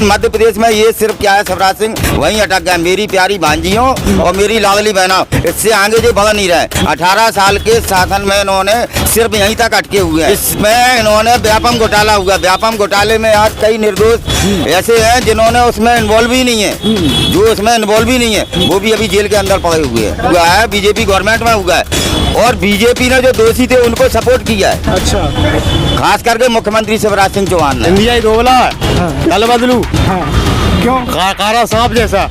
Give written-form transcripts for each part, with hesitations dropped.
मध्य प्रदेश में ये सिर्फ क्या है, शिवराज सिंह वहीं अटक गए, मेरी प्यारी भांजियों और मेरी लाडली बहनों, इससे आगे जो बढ़ नहीं रहे। 18 साल के शासन में इन्होंने सिर्फ यहीं तक अटके हुए हैं। इसमें इन्होंने व्यापम घोटाला हुआ, व्यापम घोटाले में आज कई निर्दोष ऐसे हैं जिन्होंने उसमें इन्वॉल्व ही नहीं है, जो उसमें इन्वॉल्व ही नहीं है वो भी अभी जेल के अंदर पड़े हुए हैं। हुआ है बीजेपी गवर्नमेंट में हुआ है, और बीजेपी ने जो दोषी थे उनको सपोर्ट किया है। अच्छा, खास करके मुख्यमंत्री शिवराज सिंह चौहान ने। इंडिया ही रोला कल बदलू, क्यों? काला सांप जैसा,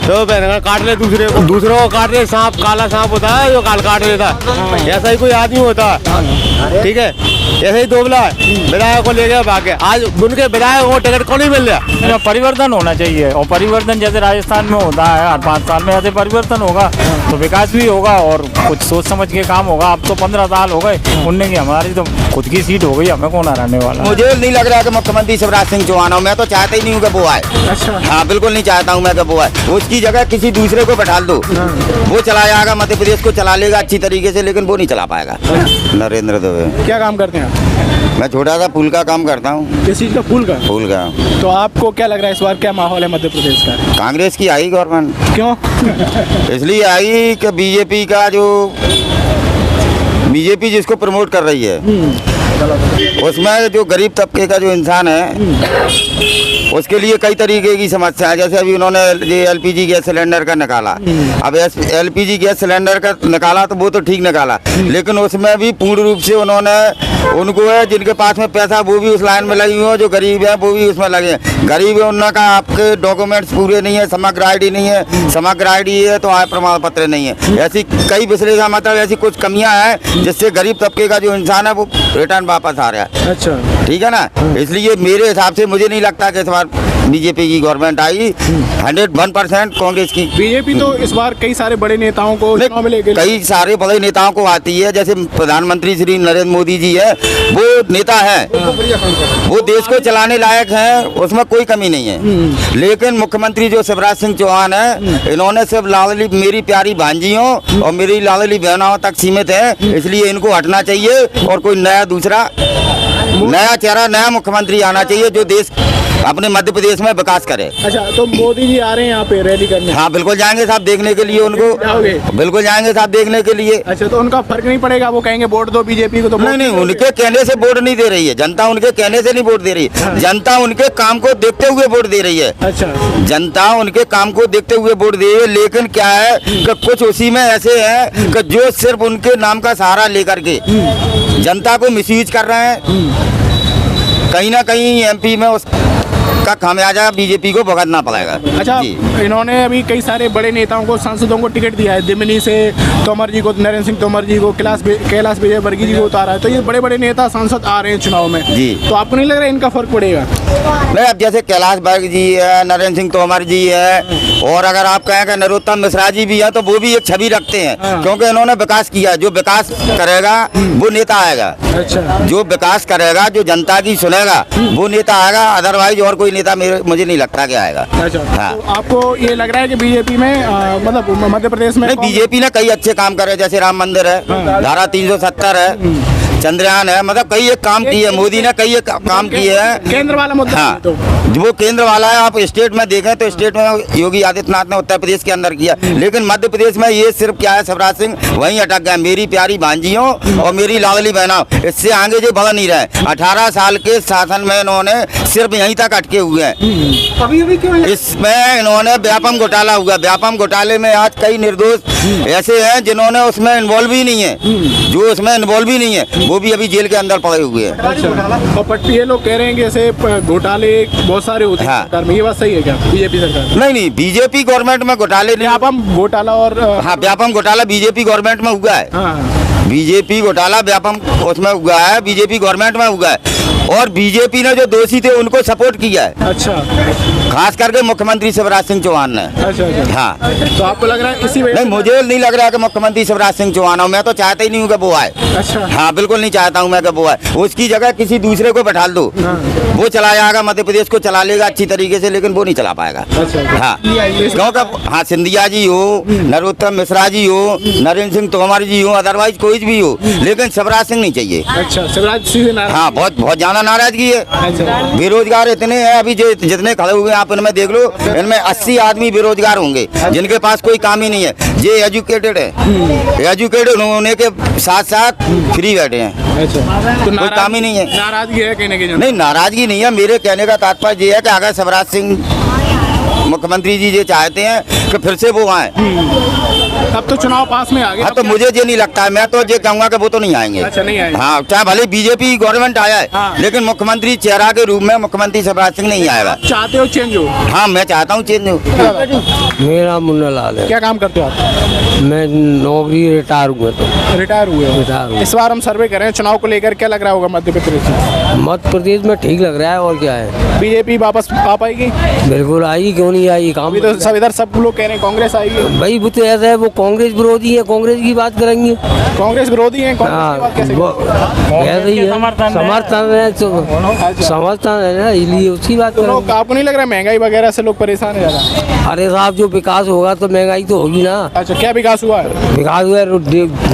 तो काट ले दूसरों को काट ले। सांप काला सांप होता है जो काट लेता है, ऐसा ही कोई आदमी होता है, ठीक है। ऐसे ही दोबला है, विधायक को ले गया भाग गया। आज उनके विधायक को टिकट को नहीं मिल रहा। परिवर्तन होना चाहिए, और परिवर्तन जैसे राजस्थान में होता है हर 5 साल में, ऐसे परिवर्तन होगा तो विकास भी होगा और कुछ सोच समझ के काम होगा। अब तो 15 साल हो गए उनने की, हमारी तो खुद की सीट हो गई, हमें कौन हराने वाला। मुझे नहीं लग रहा कि मुख्यमंत्री शिवराज सिंह चौहान हो, मैं तो चाहता ही नहीं हूँ कि वो आए। अच्छा, हाँ, बिल्कुल नहीं चाहता हूँ मैं कि वो आए। उसकी जगह किसी दूसरे को बैठा दो, वो चला जाएगा, मध्य प्रदेश को चला लेगा अच्छी तरीके से, लेकिन वो नहीं चला पाएगा। नरेंद्र दुबे। क्या काम करते हैं? मैं छोटा सा पुल का काम करता हूँ। किस चीज का? फूल का। पुल का। तो आपको क्या लग रहा है इस बार क्या माहौल है मध्य प्रदेश का? कांग्रेस की आई गवर्नमेंट। क्यों? इसलिए आई कि बीजेपी का जो बीजेपी जिसको प्रमोट कर रही है, उसमें जो गरीब तबके का जो इंसान है उसके लिए कई तरीके की समस्या है। जैसे अभी उन्होंने ये एलपीजी गैस सिलेंडर का निकाला, अब एलपीजी गैस सिलेंडर का निकाला तो वो तो ठीक निकाला, लेकिन उसमें भी पूर्ण रूप से उन्होंने उनको है जिनके पास में पैसा वो भी उस लाइन में लगी हुई है, जो गरीब है वो भी उसमें लगे हैं। गरीब है उनका आपके डॉक्यूमेंट्स पूरे नहीं है, समग्र आईडी नहीं है, समग्र आईडी है तो आय प्रमाण पत्र नहीं है। ऐसी कई विश्लेषण मतलब ऐसी कुछ कमियां हैं जिससे गरीब तबके का जो इंसान है वो रिटर्न वापस आ रहा है। अच्छा, ठीक है ना। इसलिए मेरे हिसाब से मुझे नहीं लगता कि इस बार बीजेपी की गवर्नमेंट आई। 101% कांग्रेस की। बीजेपी तो इस बार कई सारे बड़े नेताओं को चुनाव में ले गई। कई सारे बड़े नेताओं को आती है, जैसे प्रधानमंत्री श्री नरेंद्र मोदी जी है, वो नेता है, वो देश को चलाने लायक है, उसमें कोई कमी नहीं है। लेकिन मुख्यमंत्री जो शिवराज सिंह चौहान है, इन्होंने सिर्फ लाडली मेरी प्यारी भांजियों और मेरी लाडली बहनों तक सीमित है, इसलिए इनको हटना चाहिए और कोई नया दूसरा नया चेहरा, नया मुख्यमंत्री आना चाहिए जो देश अपने मध्य प्रदेश में विकास करे। अच्छा, तो मोदी जी आ रहे हैं यहाँ पे रैली करने? हाँ, बिल्कुल जाएंगे साहब देखने के लिए उनको। जाओगे? बिल्कुल जाएंगे साहब देखने के लिए। अच्छा, तो उनका फर्क नहीं पड़ेगा? वो कहेंगे वोट दो बीजेपी को, तो नहीं, उनके कहने से वोट नहीं दे रही है जनता, उनके कहने से नहीं वोट दे रही है जनता, उनके काम को देखते हुए वोट दे रही है। अच्छा, जनता उनके काम को देखते हुए वोट दे रही है, लेकिन क्या है कि कुछ उसी में ऐसे हैं कि जो सिर्फ उनके नाम का सहारा लेकर के जनता को मिसयूज कर रहे हैं। कहीं ना कहीं एमपी में उसका खामियाजा बीजेपी को भुगतना पड़ेगा। अच्छा, इन्होंने अभी कई सारे बड़े नेताओं को, सांसदों को टिकट दिया है। दिमनी से तोमर जी को, नरेंद्र सिंह तोमर जी को, कैलाश विजयवर्गीय जी को उतारा है। तो ये बड़े बड़े नेता सांसद आ रहे हैं चुनाव में जी, तो आपको नहीं लग रहा है इनका फर्क पड़ेगा? नहीं, अब जैसे कैलाश वर्गीय जी है, नरेंद्र सिंह तोमर जी है, और अगर आप कहें कि नरोत्तम मिश्रा जी भी है, तो वो भी एक छवि रखते हैं, क्योंकि इन्होंने विकास किया। जो विकास करेगा वो नेता आएगा। अच्छा, जो विकास करेगा, जो जनता की सुनेगा, वो नेता आएगा, अदरवाइज और कोई नेता मुझे नहीं लगता कि आएगा। अच्छा, हाँ। तो आपको ये लग रहा है कि बीजेपी में मतलब मध्य प्रदेश में बीजेपी ने कई अच्छे काम करे, जैसे राम मंदिर है, धारा 370 है, चंद्रयान है, मतलब कई एक काम किए, मोदी ने कई एक काम किए हैं। केंद्र वाला मुद्दा। हाँ, तो वो केंद्र वाला है। आप स्टेट में देखें तो स्टेट में योगी आदित्यनाथ ने उत्तर प्रदेश के अंदर किया, लेकिन मध्य प्रदेश में ये सिर्फ क्या है, शिवराज सिंह वहीं अटक गए, मेरी प्यारी भांजियों और मेरी लाडली बहनों, इससे आगे जो बढ़ नहीं रहे। 18 साल के शासन में इन्होंने सिर्फ यहीं तक अटके हुए हैं। अभी क्यों है? इसमें इन्होंने व्यापम घोटाला हुआ, व्यापम घोटाले में आज कई निर्दोष ऐसे हैं जिन्होंने उसमें इन्वॉल्व ही नहीं है, जो उसमें इन्वॉल्व ही नहीं है वो भी अभी जेल के अंदर पड़े हुए हैं। और ये लोग कह रहे हैं कि ऐसे घोटाले बहुत सारे होते हैं सरकार में, ये बात सही है क्या? बीजेपी सरकार नहीं, बीजेपी गवर्नमेंट में घोटाले नहीं। व्यापम घोटाला और हाँ, व्यापम घोटाला बीजेपी गवर्नमेंट में हुआ है। बीजेपी घोटाला व्यापम उसमें हुआ है, बीजेपी गवर्नमेंट में हुआ है, और बीजेपी ने जो दोषी थे उनको सपोर्ट किया है। अच्छा, खास करके मुख्यमंत्री शिवराज सिंह चौहान ने। अच्छा, हाँ, तो आपको लग रहा है इसी वजह? नहीं, मुझे नहीं लग रहा कि मुख्यमंत्री शिवराज सिंह चौहान हो, मैं तो चाहता ही नहीं हूँ कि वो आए। अच्छा, हाँ, बिल्कुल नहीं चाहता हूँ मैं कि वो आए। उसकी जगह किसी दूसरे को बैठा दो, वो चला जाएगा, मध्य प्रदेश को चला लेगा अच्छी तरीके से, लेकिन वो नहीं चला पाएगा। हाँ, क्योंकि हाँ, सिंधिया जी हो, नरोत्तम मिश्रा जी हो, नरेंद्र सिंह तोमर जी हो, अदरवाइज कोई भी हो, लेकिन शिवराज सिंह नहीं चाहिए। अच्छा, शिवराज सिंह। हाँ, बहुत बहुत ज्यादा नाराजगी है। बेरोजगार इतने हैं अभी जो जितने खड़े हुए हैं आप इनमें देख लो, इनमें 80 आदमी बेरोजगार होंगे जिनके पास कोई काम ही नहीं है। ये एजुकेटेड है, एजुकेटेड होने के साथ साथ फ्री बैठे हैं, तो कोई काम ही नहीं है। नाराजगी है कहीं ना कहीं? नहीं, नाराजगी नहीं है। मेरे कहने का तात्पर्य ये है कि अगर शिवराज सिंह मुख्यमंत्री जी ये चाहते हैं कि फिर से वो आए, अब तो चुनाव पास में आ गया। हाँ, तो मुझे ये नहीं लगता है। मैं तो ये कहूँगा कि वो तो नहीं आएंगे। अच्छा, नहीं आएंगे। हाँ, चाहे भले बीजेपी गवर्नमेंट आया है, हाँ। लेकिन मुख्यमंत्री चेहरा के रूप में मुख्यमंत्री शिवराज सिंह नहीं आएगा। चाहते हो चेंज हो? हाँ, मैं चाहता हूँ चेंज हो। मेरा मुन्ना लाल है। क्या काम करते हो आप? मैं नौकरी रिटायर हुआ तो रिटायर हुए हो? रिटायर हुआ। इस बार हम सर्वे कर रहे हैं चुनाव को लेकर, क्या लग रहा होगा मध्य प्रदेश में? मध्य प्रदेश में ठीक लग रहा है और क्या है। बीजेपी वापस आ पाएगी? बिल्कुल आएगी, क्यों नहीं आएगी। काम अभी तो सब इधर सब लोग कह रहे हैं कांग्रेस आएगी। भाई वो तो ऐसा है, वो कांग्रेस विरोधी है, कांग्रेस की बात करेंगे। कांग्रेस विरोधी है, कांग्रेस की बात कैसे करें? ऐसे ही है, समर्थन है, समर्थन है ना, इसलिए उसकी बात तो लोग, करेंगे। आपको नहीं लग रहा महंगाई वगैरह से लोग परेशान है ज़्यादा? अरे साहब, जो विकास होगा तो महंगाई तो होगी ना। अच्छा, क्या विकास हुआ है? विकास हुआ है,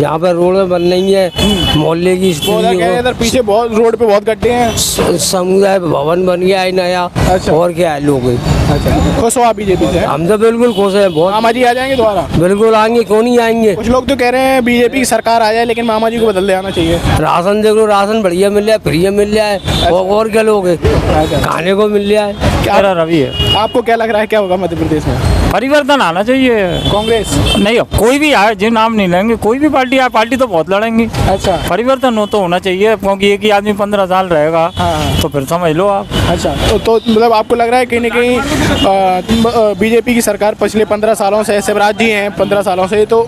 यहाँ पर रोड बन रही है, मोहल्ले की वो उधर कह रहे हैं, इधर पीछे बहुत रोड पे बहुत गड्ढे हैं। समुदाय भवन बन गया है नया। अच्छा। और क्या है लोग। अच्छा, खुश हो आप बीजेपी से? हम तो बिल्कुल खुश हैं बहुत। मामा जी आ जाएंगे दोबारा? बिल्कुल आएंगे, क्यों नहीं आएंगे। कुछ लोग तो कह रहे हैं बीजेपी की सरकार आ जाए लेकिन मामा जी को बदल देना चाहिए। राशन देख लो, राशन बढ़िया मिल रहा है, फ्री मिल रहा है, और क्या लोग खाने को मिल रहा है। मेरा रवि है। आपको क्या लग रहा है क्या होगा मध्य प्रदेश में? परिवर्तन आना चाहिए। कांग्रेस नहीं, कोई भी आए, जो नाम नहीं लेंगे, कोई भी पार्टी आए, पार्टी तो बहुत लड़ेंगी। अच्छा। परिवर्तन हो तो होना चाहिए, क्योंकि एक ही आदमी 15 साल रहेगा। हाँ। तो फिर समझ लो आप। अच्छा, तो मतलब आपको लग रहा है कहीं ना कहीं बीजेपी की सरकार पिछले 15 सालों से, शिवराज जी हैं 15 सालों से, तो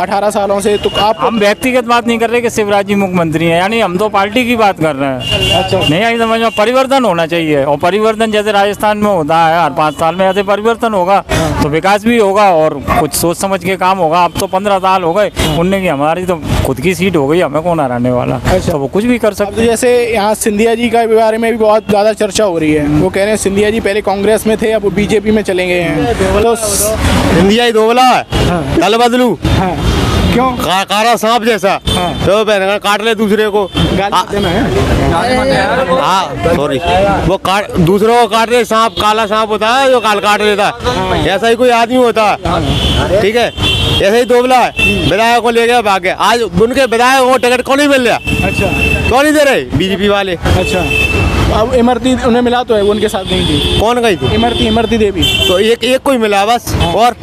18 सालों से, तो आप हम व्यक्तिगत बात नहीं कर रहे कि शिवराज जी मुख्यमंत्री हैं, यानी हम तो पार्टी की बात कर रहे हैं। अच्छा। नहीं आई समझ में? परिवर्तन होना चाहिए, और परिवर्तन जैसे राजस्थान में होता है हर 5 साल में, ऐसे परिवर्तन होगा तो विकास भी होगा और कुछ सोच समझ के काम होगा। अब तो 15 साल हो गए, उनने की हमारी तो खुद की सीट हो गई, हमें कौन हराने वाला। तो वो कुछ भी कर अब सकते। तो जैसे यहाँ सिंधिया जी का बारे में भी बहुत ज़्यादा चर्चा हो रही है। वो कह रहे हैं सिंधिया जी पहले कांग्रेस में थे, अब वो बीजेपी में चले गए हैं, तो इंडिया ही दोगला है, कल बदलू। हाँ, क्यों? कारा सांप जैसा, तो पहन काट ले दूसरे को। गाली देना है? हाँ, सॉरी, वो काट दूसरों को काट ले। सांप काला सांप होता है जो काल काट लेता है, ऐसा ही कोई आदमी होता है। ठीक है, ऐसे ही दोगला है। विधायक को ले गया, भाग गया। आज उनके विधायक को टिकट कौन नहीं मिल रहा? अच्छा। कौन नहीं दे रहे? बीजेपी वाले। अच्छा, अब इमरती उन्हें मिला तो है, वो उनके साथ नहीं थी। कौन गई थी? इमरती देवी। तो एक को ही मिला बस। और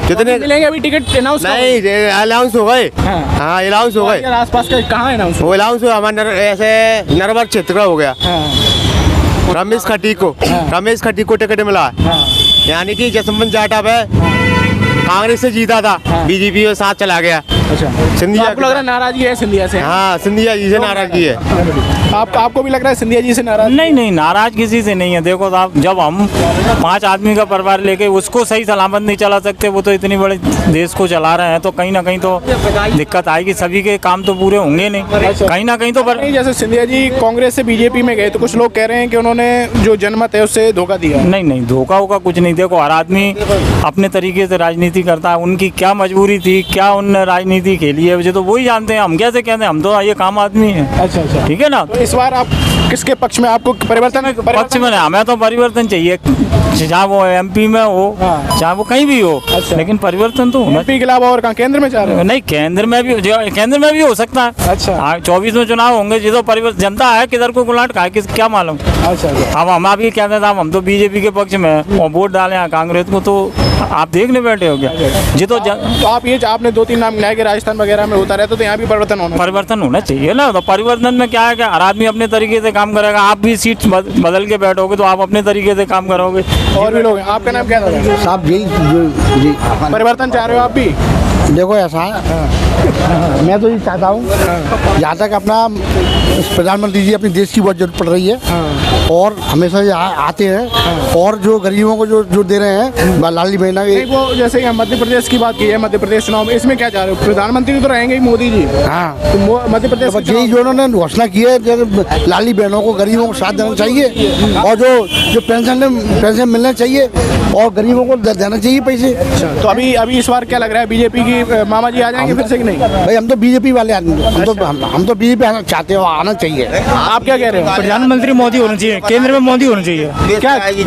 कितने मिलेंगे अभी टिकट अनाउंस? नहीं, अलाउंस हो गए। हाँ, अलाउंस हो गए। आसपास का कहाँ है अनाउंस? वो अलाउंस हुआ हमारे ऐसे नरवर क्षेत्र का हो गया। रमेश खटी को टिकट मिला, यानी कि जसवंत जाटव है, कांग्रेस से जीता था, बीजेपी के साथ चला गया। अच्छा, सिंधिया आपको लग रहा है नाराजगी है सिंधिया से? हाँ, सिंधिया जी से नाराजगी है। आपको भी लग रहा है सिंधिया जी से नाराज? नहीं नहीं, नाराज किसी से नहीं है। देखो साहब, जब हम 5 आदमी का परिवार लेके उसको सही सलामत नहीं चला सकते, वो तो इतनी बड़े देश को चला रहे हैं, तो कहीं ना कहीं तो दिक्कत आएगी। सभी के काम तो पूरे होंगे नहीं, कहीं ना कहीं तो नहीं, जैसे सिंधिया जी कांग्रेस से बीजेपी में गए तो कुछ लोग कह रहे हैं कि उन्होंने जो जनमत है उससे धोखा दिया। नहीं नहीं, धोखा होगा कुछ नहीं। देखो, हर आदमी अपने तरीके से राजनीति करता है, उनकी क्या मजबूरी थी, क्या उनने राजनीति खेली है, मुझे तो वही जानते हैं। हम कैसे कहते हैं, हम तो ये काम आदमी है। अच्छा अच्छा, ठीक है ना। तो इस बार आप किसके पक्ष में? आपको परिवर्तन पक्ष में हमें तो परिवर्तन चाहिए, चाहे वो MP में हो, चाहे वो कहीं भी हो। अच्छा। लेकिन परिवर्तन तो होना। MP के अलावा और कहाँ? केंद्र में चाह रहे हो? नहीं, केंद्र में भी हो सकता है। अच्छा। 24 में चुनाव होंगे, जो तो परिवर्तन जनता है किधर को गुलाट खाए, किस क्या मालूम। अच्छा। अब हम आप ये कहते थे, हम तो बीजेपी के पक्ष में हैं और वोट डाले हैं कांग्रेस को, तो आप देखने बैठे हो क्या जी। तो आप ये आपने 2-3 नाम गिनाए कि राजस्थान वगैरह में होता रहता, तो यहाँ भी परिवर्तन होना चाहिए ना। तो परिवर्तन में क्या है कि हर आदमी अपने तरीके से काम करेगा। आप भी सीट बदल के बैठोगे तो आप अपने तरीके से काम करोगे, और भी लोग हैं। आपका नाम क्या था साहब? जी, परिवर्तन चाह रहे हो आप भी? देखो ऐसा है, मैं तो ये चाहता हूँ, जहाँ तक अपना प्रधानमंत्री जी अपने देश की बहुत जरूरत पड़ रही है, और हमेशा ये आते हैं और जो गरीबों को जो दे रहे हैं लाली बहना नहीं, वो जैसे कि हम मध्य प्रदेश की बात की है, मध्य प्रदेश चुनाव में इसमें क्या चाह रहे हो? प्रधानमंत्री तो रहेंगे ही मोदी जी। हाँ तो मध्य प्रदेश के यही जो उन्होंने घोषणा की है जैसे लाली बहनों को गरीबों को साथ देना चाहिए और जो पेंशन मिलना चाहिए और गरीबों को देना चाहिए पैसे। तो अभी इस बार क्या लग रहा है, बीजेपी की मामा जी आ जाएंगे फिर से कि नहीं? भाई हम तो बीजेपी वाले आदमी, हम तो बीजेपी आना चाहते हो, आना चाहिए। आप क्या कह रहे हो? प्रधानमंत्री मोदी होना चाहिए, केंद्र में मोदी होना चाहिए।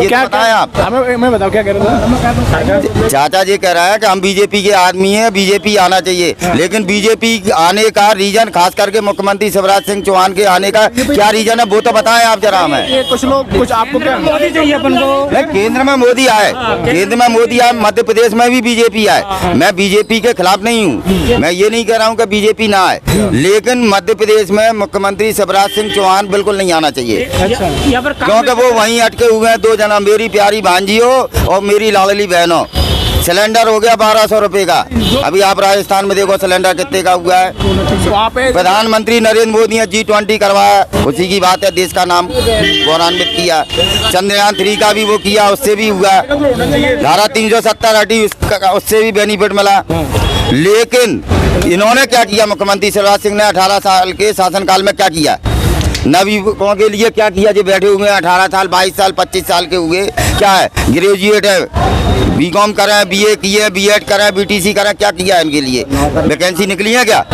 क्या बताएं आप? हमें बताओ क्या कह रहे थे? चाचा जी कह रहा है कि हम बीजेपी के आदमी हैं, बीजेपी आना चाहिए, लेकिन बीजेपी आने का रीजन खास करके मुख्यमंत्री शिवराज सिंह चौहान के आने का क्या रीजन है वो तो बताएं आप जरा हमें। ये कुछ लोग कुछ आपको क्या मोदी चाहिए अपन को। नहीं, केंद्र में मोदी आए, केंद्र में मोदी आए, मध्य प्रदेश में भी बीजेपी आए। मैं बीजेपी के खिलाफ नहीं हूँ, मैं ये नहीं कह रहा हूँ कि बीजेपी ना आए, लेकिन मध्य प्रदेश में मुख्यमंत्री शिवराज सिंह चौहान बिल्कुल नहीं आना चाहिए, क्योंकि वो वहीं अटके हुए हैं। दो जना, मेरी प्यारी भांजियों और मेरी लाडली बहनों। सिलेंडर हो गया 1200 रुपए का, अभी आप राजस्थान में देखो सिलेंडर कितने का हुआ है। प्रधानमंत्री नरेंद्र मोदी ने G20 करवाया, उसी की बात है, देश का नाम गौरवान्वित किया। चंद्रयान 3 का भी वो किया, उससे भी हुआ। धारा 370 हटी, उससे भी बेनिफिट मिला। लेकिन इन्होंने क्या किया? मुख्यमंत्री शिवराज सिंह ने 18 साल के शासनकाल में क्या किया? नवयुवकों के लिए क्या किया? जो बैठे हुए हैं 18 साल 22 साल 25 साल के हुए, क्या है? ग्रेजुएट है, बीकॉम करें, बीए किए, बीएड करें, बीटीसी करें, क्या किया है इनके लिए? वैकेंसी निकली है क्या?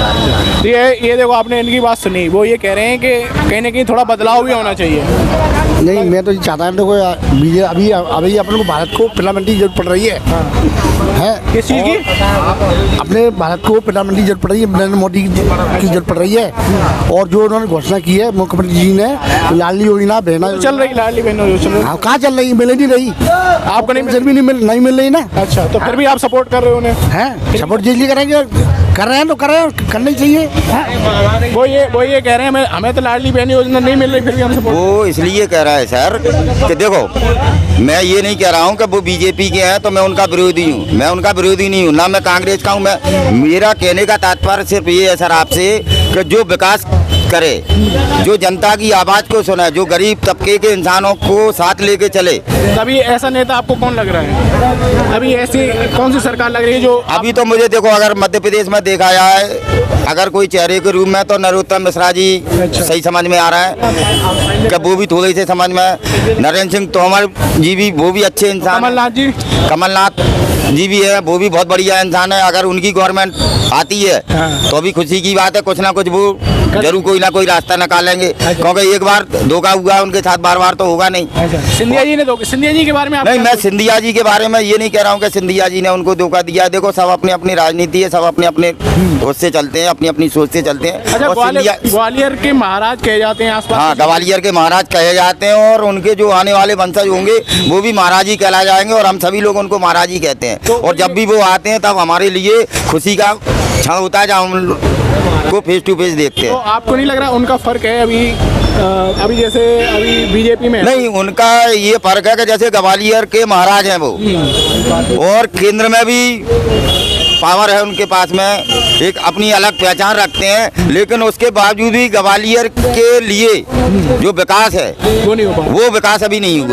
ये देखो, आपने इनकी बात सुनी, वो ये कह रहे हैं कि कहीं ना कहीं थोड़ा बदलाव भी होना चाहिए। नहीं, मैं तो ये चाहता हूँ, देखो अभी अपन को भारत को प्रधानमंत्री की जरूरत पड़ रही है। किस चीज़ की? अपने भारत को प्रधानमंत्री की जरूरत पड़ रही है, नरेंद्र मोदी की जरूरत पड़ रही है। और जो उन्होंने घोषणा की है मुख्यमंत्री जी ने, लाडली योजना बहना चल रही, लाडली बहनों योजना कहाँ चल रही? मिल नहीं रही, आपको नहीं नहीं मिल रही ना। अच्छा, तो फिर भी आप सपोर्ट कर रहे हो उन्हें? हैं, सपोर्ट जिसलिए करेंगे, कर रहे हैं तो कर रहे हैं, करना ही चाहिए। वो ये कह रहे हैं हमें तो लाडली बहन योजना नहीं मिल रही, फिर भी हम सपोर्ट। वो इसलिए कह रहा है सर कि देखो, मैं ये नहीं कह रहा हूँ कि वो बीजेपी के हैं तो मैं उनका विरोधी हूँ, मैं उनका विरोधी नहीं हूँ, ना मैं कांग्रेस का हूँ। मेरा कहने का तात्पर्य सिर्फ ये है सर आपसे कि जो विकास करे, जो जनता की आवाज को सुने, जो गरीब तबके के इंसानों को साथ लेके चले। अभी ऐसा नेता आपको कौन लग रहा है? अभी ऐसी कौन सी सरकार लग रही है जो? अभी तो मुझे देखो, अगर मध्य प्रदेश में देखा जाए, अगर कोई चेहरे के रूप में तो नरोत्तम मिश्रा जी सही समझ में आ रहा है कि वो भी थोड़े से समझ में। नरेंद्र सिंह तोमर जी भी, वो भी अच्छे इंसान। कमलनाथ जी भी है, वो भी बहुत बढ़िया इंसान है। अगर उनकी गवर्नमेंट आती है तो भी खुशी की बात है, कुछ ना कुछ वो जरूर कोई ना कोई रास्ता निकालेंगे, क्योंकि एक बार धोखा हुआ उनके साथ, बार बार तो होगा नहीं। सिंधिया जी ने सिंधिया जी के बारे में नहीं, मैं सिंधिया जी के बारे में ये नहीं कह रहा हूँ कि सिंधिया जी ने उनको धोखा दिया। देखो, सब अपनी अपनी राजनीति है, सब अपने अपने उससे चलते हैं, अपनी अपनी सोच से चलते हैं। अच्छा, ग्वालियर के महाराज कहे जाते हैं आसपास? हाँ, ग्वालियर के महाराज कहे जाते हैं, और उनके जो आने वाले वंशज होंगे वो भी महाराज ही कहला जाएंगे, और हम सभी लोग उनको महाराज ही कहते हैं। और जब भी वो आते हैं तब हमारे लिए खुशी का क्षण होता है, जब हम को फेस टू फेस देखते हैं। तो आपको नहीं लग रहा उनका फर्क है अभी जैसे अभी बीजेपी में? नहीं, उनका ये फर्क है कि जैसे ग्वालियर के महाराज हैं वो, और केंद्र में भी पावर है उनके पास में, एक अपनी अलग पहचान रखते हैं, लेकिन उसके बावजूद भी ग्वालियर के लिए जो विकास है वो नहीं हो पाया। वो विकास अभी नहीं हुआ।